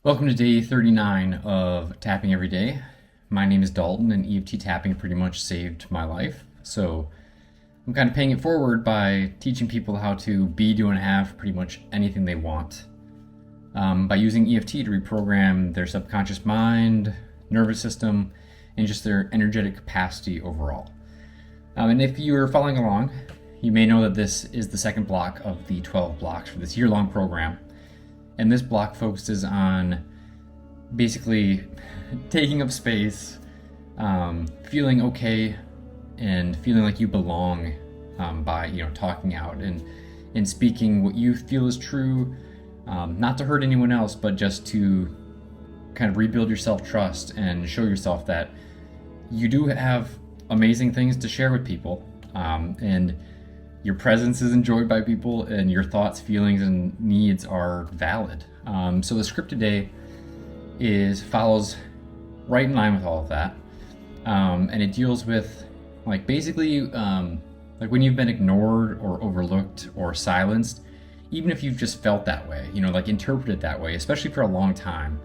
Welcome to day 39 of Tapping Every Day. My name is Dalton, and EFT Tapping pretty much saved my life. So I'm kind of paying it forward by teaching people how to be, do, and have pretty much anything they want. By using EFT to reprogram their subconscious mind, nervous system, and just their energetic capacity overall. And if you're following along, you may know that this is the second block of the 12 blocks for this year-long program. And this block focuses on basically taking up space, feeling okay, and feeling like you belong by talking out and speaking what you feel is true, not to hurt anyone else, but just to kind of rebuild your self-trust and show yourself that you do have amazing things to share with people, and your presence is enjoyed by people, and your thoughts, feelings, and needs are valid. So the script today follows right in line with all of that, and it deals with basically when you've been ignored or overlooked or silenced, even if you've just felt that way, interpreted that way, especially for a long time,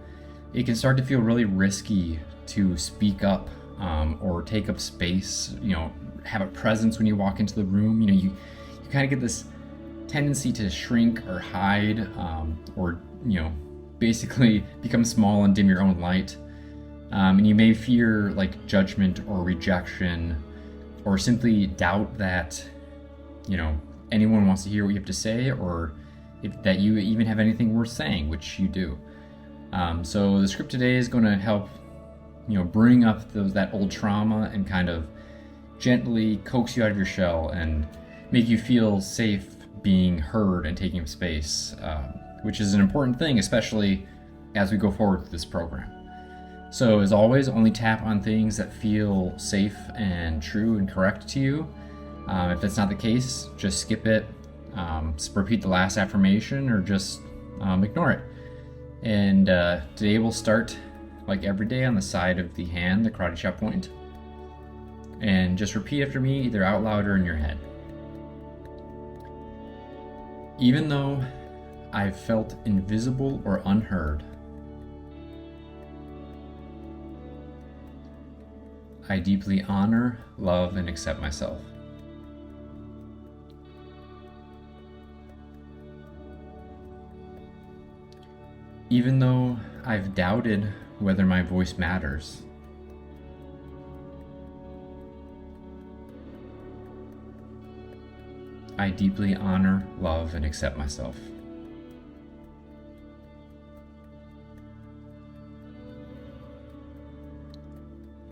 it can start to feel really risky to speak up, or take up space, have a presence when you walk into the room. You kind of get this tendency to shrink or hide, or basically become small and dim your own light. And you may fear judgment or rejection, or simply doubt that anyone wants to hear what you have to say, or that you even have anything worth saying, which you do. So the script today is going to help bring up that old trauma and kind of gently coax you out of your shell and make you feel safe being heard and taking up space, which is an important thing, especially as we go forward with this program. So as always, only tap on things that feel safe and true and correct to you. If that's not the case, just skip it, repeat the last affirmation, or just ignore it. And today we'll start like every day on the side of the hand, the karate chop point. And just repeat after me, either out loud or in your head. Even though I've felt invisible or unheard, I deeply honor, love, and accept myself. Even though I've doubted whether my voice matters, I deeply honor, love, and accept myself.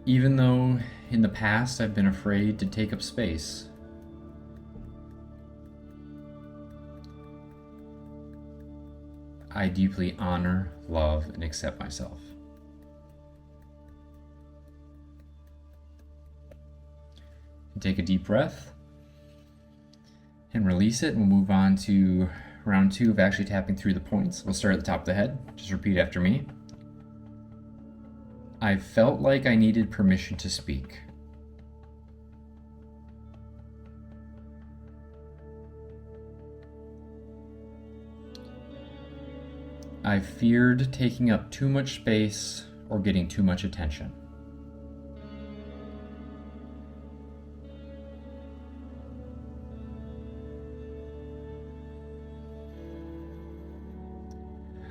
Even though in the past I've been afraid to take up space, I deeply honor, love, and accept myself. Take a deep breath and release it, and we'll move on to round 2 of actually tapping through the points. We'll start at the top of the head. Just repeat after me. I felt like I needed permission to speak. I feared taking up too much space or getting too much attention.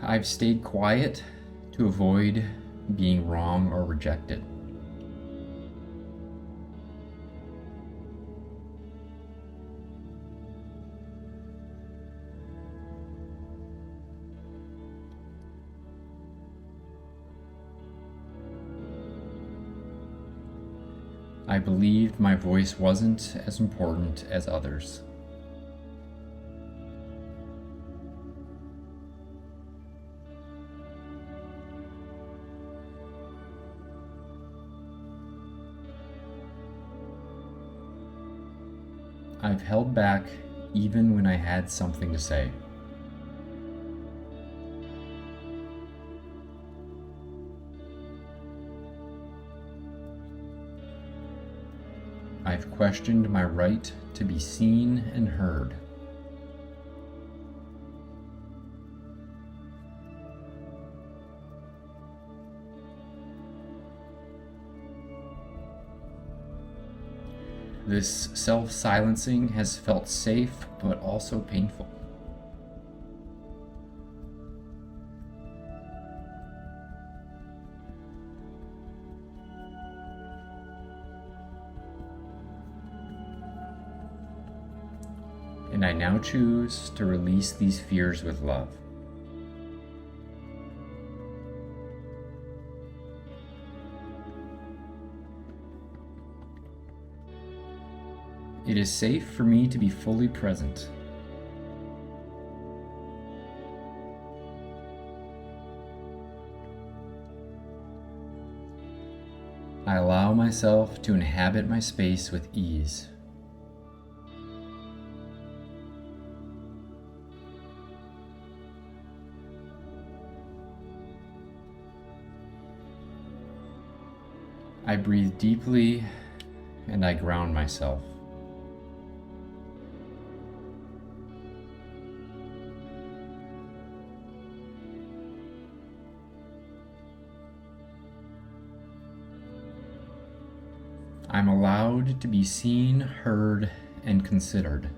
I've stayed quiet to avoid being wrong or rejected. I believed my voice wasn't as important as others. I've held back even when I had something to say. I've questioned my right to be seen and heard. This self-silencing has felt safe, but also painful. And I now choose to release these fears with love. It is safe for me to be fully present. I allow myself to inhabit my space with ease. I breathe deeply and I ground myself. I'm allowed to be seen, heard, and considered.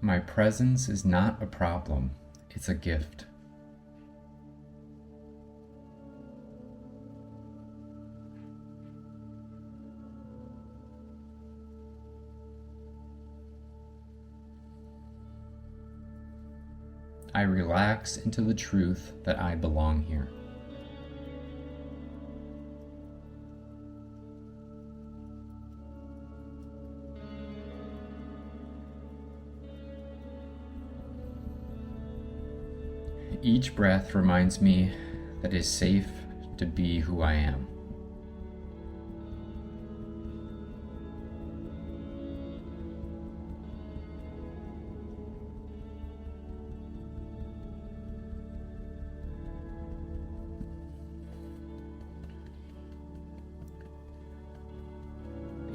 My presence is not a problem, it's a gift. I relax into the truth that I belong here. Each breath reminds me that it is safe to be who I am.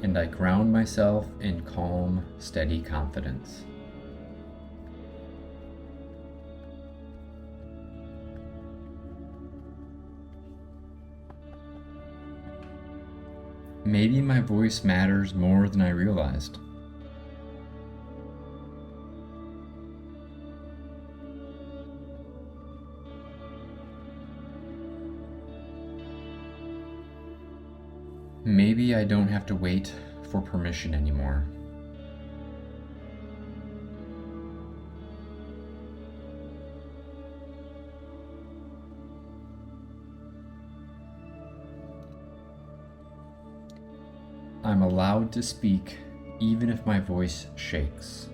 And I ground myself in calm, steady confidence. Maybe my voice matters more than I realized. Maybe I don't have to wait for permission anymore. I'm allowed to speak even if my voice shakes.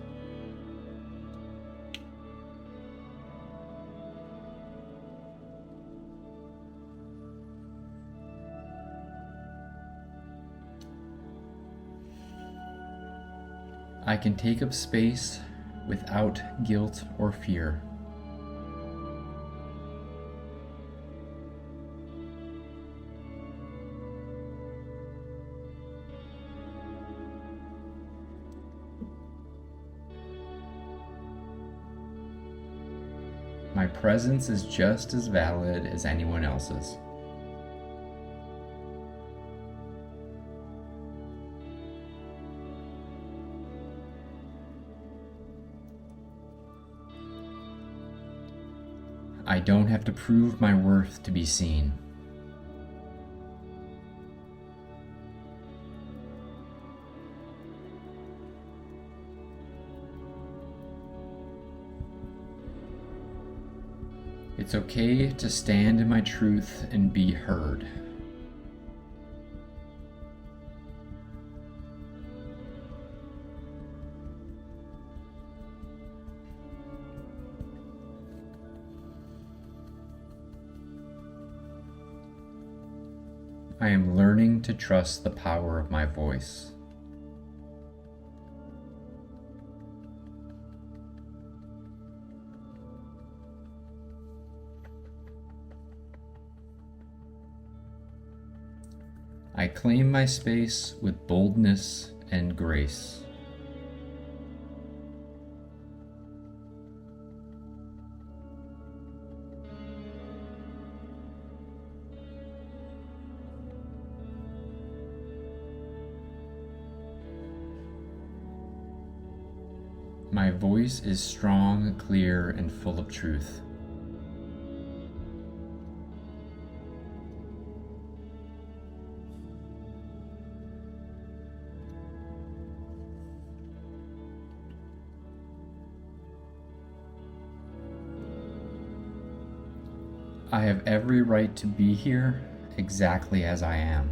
I can take up space without guilt or fear. My presence is just as valid as anyone else's. I don't have to prove my worth to be seen. It's okay to stand in my truth and be heard. I am learning to trust the power of my voice. I claim my space with boldness and grace. My voice is strong, clear, and full of truth. I have every right to be here exactly as I am.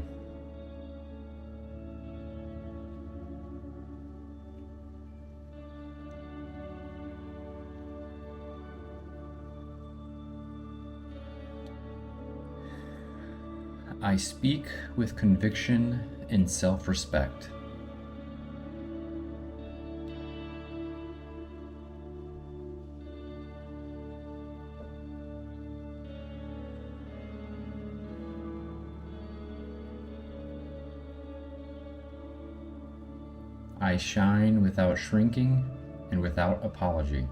I speak with conviction and self-respect. I shine without shrinking and without apology.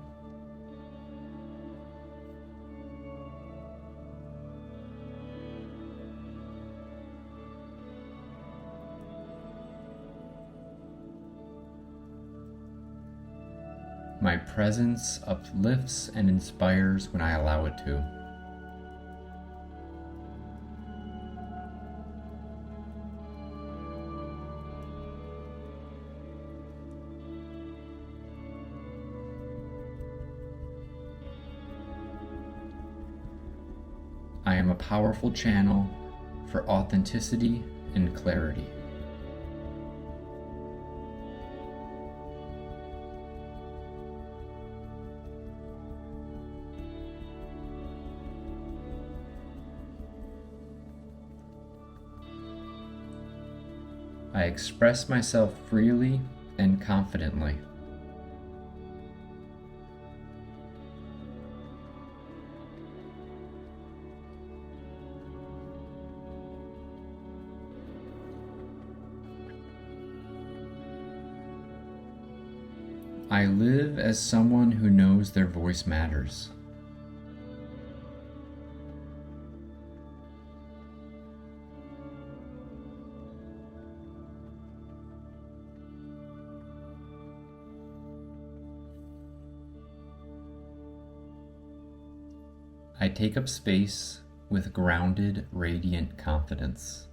My presence uplifts and inspires when I allow it to. I am a powerful channel for authenticity and clarity. I express myself freely and confidently. I live as someone who knows their voice matters. I take up space with grounded, radiant confidence.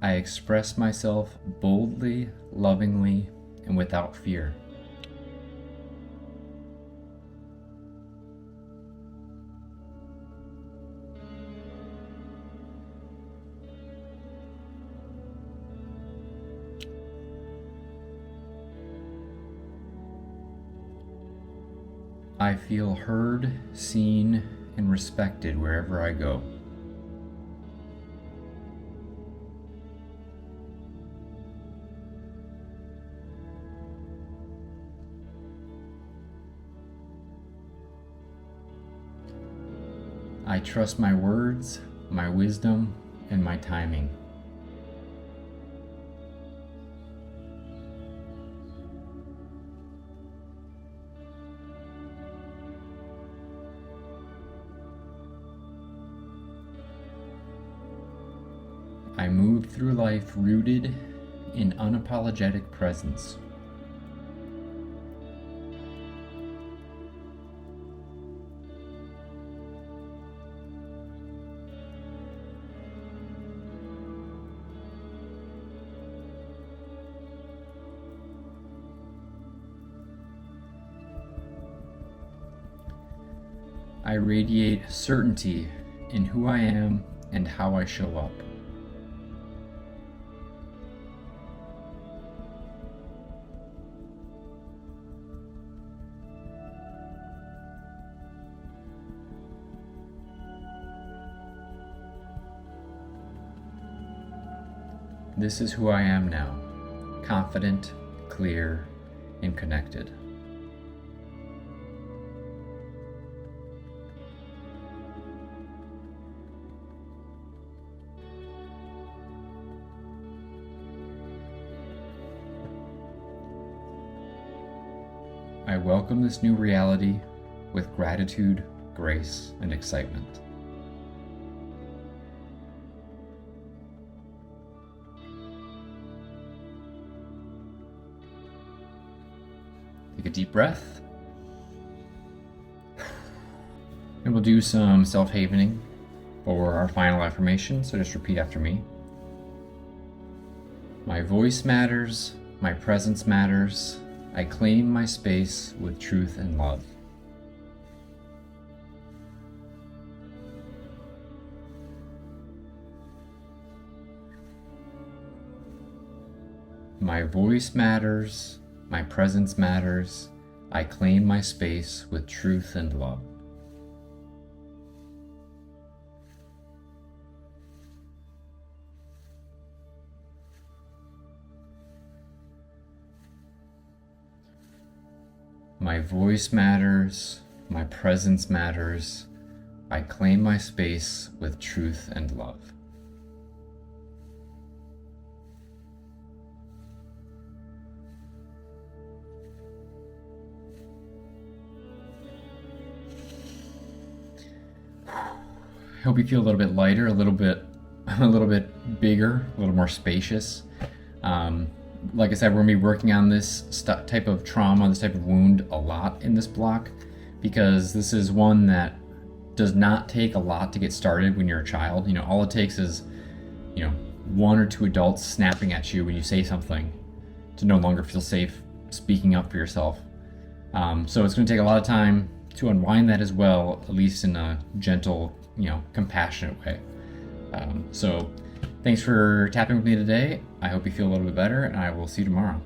I express myself boldly, lovingly, and without fear. I feel heard, seen, and respected wherever I go. I trust my words, my wisdom, and my timing. I move through life rooted in unapologetic presence. I radiate certainty in who I am and how I show up. This is who I am now, confident, clear, and connected. I welcome this new reality with gratitude, grace, and excitement. Take a deep breath. And we'll do some self-havening for our final affirmation, so just repeat after me. My voice matters, my presence matters, I claim my space with truth and love. My voice matters, my presence matters, I claim my space with truth and love. My voice matters, my presence matters, I claim my space with truth and love. I hope you feel a little bit lighter, a little bit bigger, a little more spacious. Like I said, we're going to be working on this type of trauma, this type of wound a lot in this block, because this is one that does not take a lot to get started when you're a child. You know, all it takes is, you know, one or two adults snapping at you when you say something to no longer feel safe speaking up for yourself. So it's going to take a lot of time to unwind that as well, at least in a gentle, compassionate way. So thanks for tapping with me today. I hope you feel a little bit better, and I will see you tomorrow.